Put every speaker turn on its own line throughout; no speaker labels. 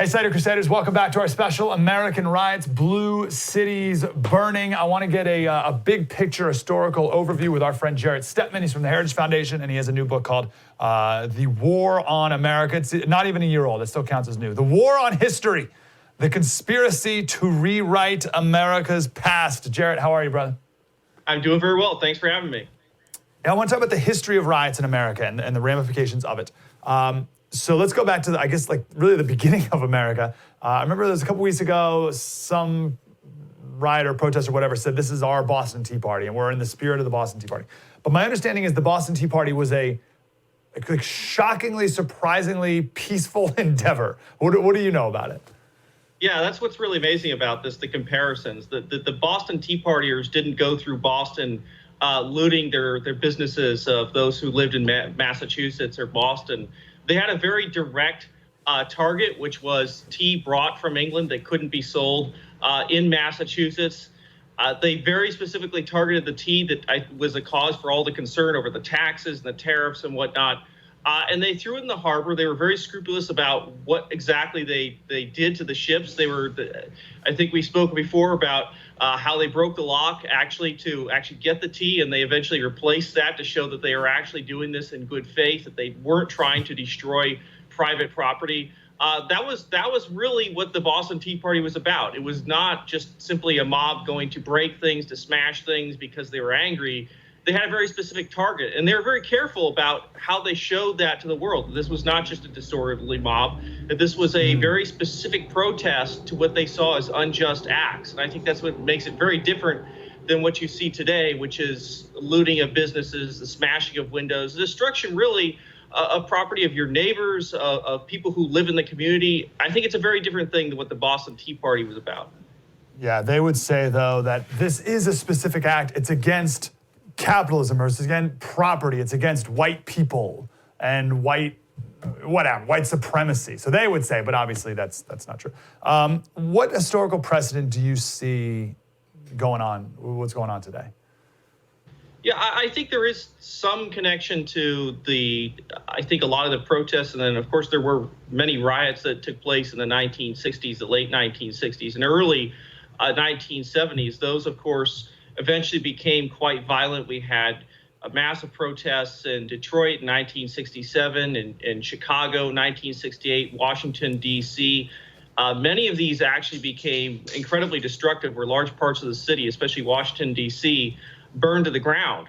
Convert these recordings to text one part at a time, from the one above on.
Hey, Cider Crusaders, welcome back to our special American Riots, Blue Cities Burning. I want to get a big picture historical overview with our friend Jarrett Stepman. He's from the Heritage Foundation, and he has a new book called The War on America. It's not even a year old. It still counts as new. The War on History, the conspiracy to rewrite America's past. Jarrett, how are you, brother?
I'm doing very well. Thanks for having me.
Yeah, I want to talk about the history of riots in America and the ramifications of it. So let's go back to, really the beginning of America. I remember there was a couple weeks ago, some riot or protest or whatever said, this is our Boston Tea Party, and we're in the spirit of the Boston Tea Party. But my understanding is the Boston Tea Party was a shockingly, surprisingly peaceful endeavor. What do you know about it?
Yeah, that's what's really amazing about this, the comparisons. The Boston Tea Partiers didn't go through Boston looting their businesses of those who lived in Massachusetts or Boston. They had a very direct target, which was tea brought from England that couldn't be sold in Massachusetts. They very specifically targeted the tea that was a cause for all the concern over the taxes and the tariffs and whatnot. And they threw it in the harbor. They were very scrupulous about what exactly they did to the ships. I think we spoke before about how they broke the lock to get the tea, and they eventually replaced that to show that they were actually doing this in good faith, that they weren't trying to destroy private property. That was really what the Boston Tea Party was about. It was not just simply a mob going to break things, to smash things because they were angry. They had a very specific target, and they were very careful about how they showed that to the world. This was not just a disorderly mob, that this was a very specific protest to what they saw as unjust acts. And I think that's what makes it very different than what you see today, which is looting of businesses, the smashing of windows, the destruction really of property of your neighbors, of people who live in the community. I think it's a very different thing than what the Boston Tea Party was about.
Yeah, they would say, though, that this is a specific act. It's against capitalism, or it's against property. It's against white people and white supremacy. So they would say, but obviously that's not true. What historical precedent do you see going on? What's going on today?
Yeah, I think there is some connection to I think a lot of the protests, and then of course there were many riots that took place in the 1960s, the late 1960s and early 1970s. Those, of course, eventually became quite violent. We had massive protests in Detroit in 1967, in Chicago 1968, Washington, D.C. Many of these actually became incredibly destructive, where large parts of the city, especially Washington, D.C., burned to the ground,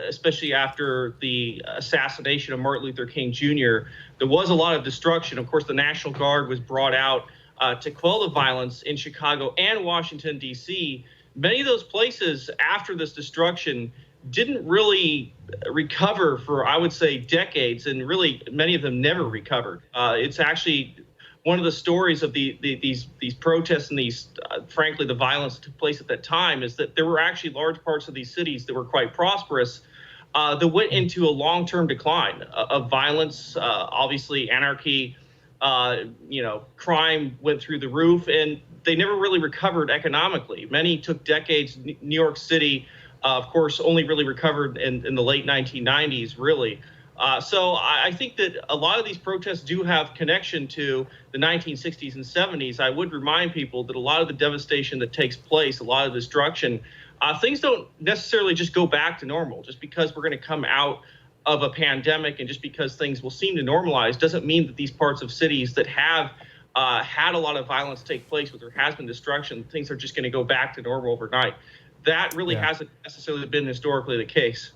especially after the assassination of Martin Luther King Jr. There was a lot of destruction. Of course, the National Guard was brought out to quell the violence in Chicago and Washington, D.C. Many of those places after this destruction didn't really recover for, I would say, decades, and really many of them never recovered. It's actually one of the stories of these protests and frankly, the violence that took place at that time, is that there were actually large parts of these cities that were quite prosperous that went into a long-term decline of violence, obviously anarchy, crime went through the roof, and they never really recovered economically. Many took decades. New York City, of course, only really recovered in the late 1990s, really. So I think that a lot of these protests do have connection to the 1960s and 70s. I would remind people that a lot of the devastation that takes place, a lot of destruction, things don't necessarily just go back to normal. Just because we're going to come out of a pandemic and just because things will seem to normalize doesn't mean that these parts of cities that have had a lot of violence take place, where there has been destruction, things are just going to go back to normal overnight. That really hasn't necessarily been historically the case.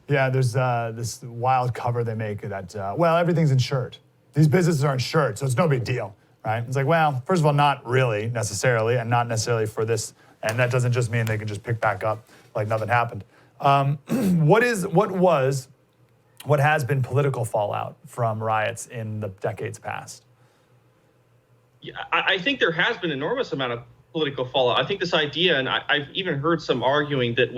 Yeah, there's this wild cover they make that, everything's insured. These businesses are insured, so it's no big deal, right? It's like, well, first of all, not really necessarily, and not necessarily for this, and that doesn't just mean they can just pick back up like nothing happened. What has been political fallout from riots in the decades past?
Yeah, I think there has been an enormous amount of political fallout. I think this idea, and I've even heard some arguing that,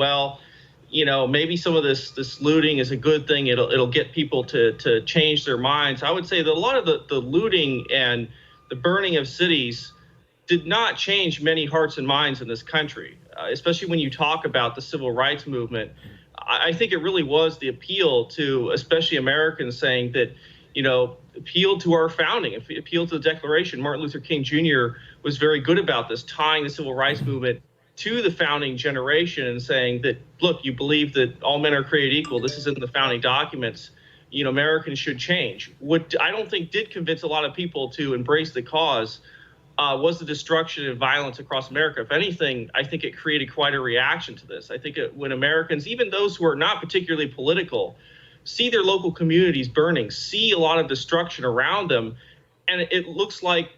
maybe some of this looting is a good thing. It'll get people to change their minds. I would say that a lot of the looting and the burning of cities did not change many hearts and minds in this country, especially when you talk about the civil rights movement. I think it really was the appeal to especially Americans saying that, appealed to our founding, appealed to the Declaration. Martin Luther King Jr. was very good about this, tying the civil rights movement to the founding generation and saying that, look, you believe that all men are created equal. This is in the founding documents. Americans should change. What I don't think did convince a lot of people to embrace the cause was the destruction and violence across America. If anything, I think it created quite a reaction to this. I think when Americans, even those who are not particularly political, see their local communities burning, see a lot of destruction around them, and it looks like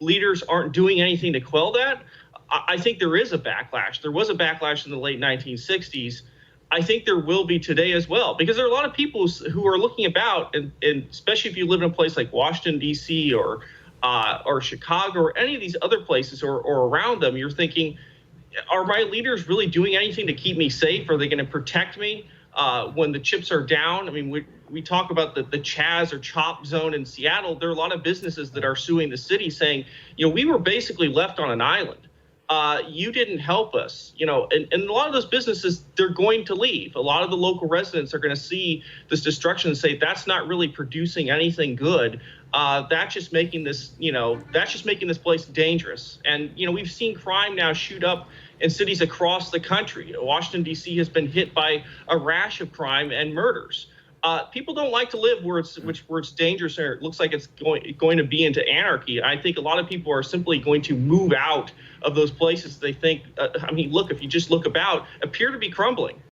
leaders aren't doing anything to quell that, I think there is a backlash. There was a backlash in the late 1960s. I think there will be today as well, because there are a lot of people who are looking about, and especially if you live in a place like Washington, D.C. or Chicago or any of these other places or around them, you're thinking, are my leaders really doing anything to keep me safe? Are they going to protect me when the chips are down? I mean, we talk about the Chaz or CHOP zone in Seattle. There are a lot of businesses that are suing the city saying, we were basically left on an island. You didn't help us, and a lot of those businesses, they're going to leave. A lot of the local residents are going to see this destruction and say, that's not really producing anything good. That's just making this place dangerous. And, we've seen crime now shoot up in cities across the country. Washington, D.C. has been hit by a rash of crime and murders. People don't like to live where it's dangerous or it looks like it's going to be into anarchy. I think a lot of people are simply going to move out of those places they think, look, if you just look about, appear to be crumbling.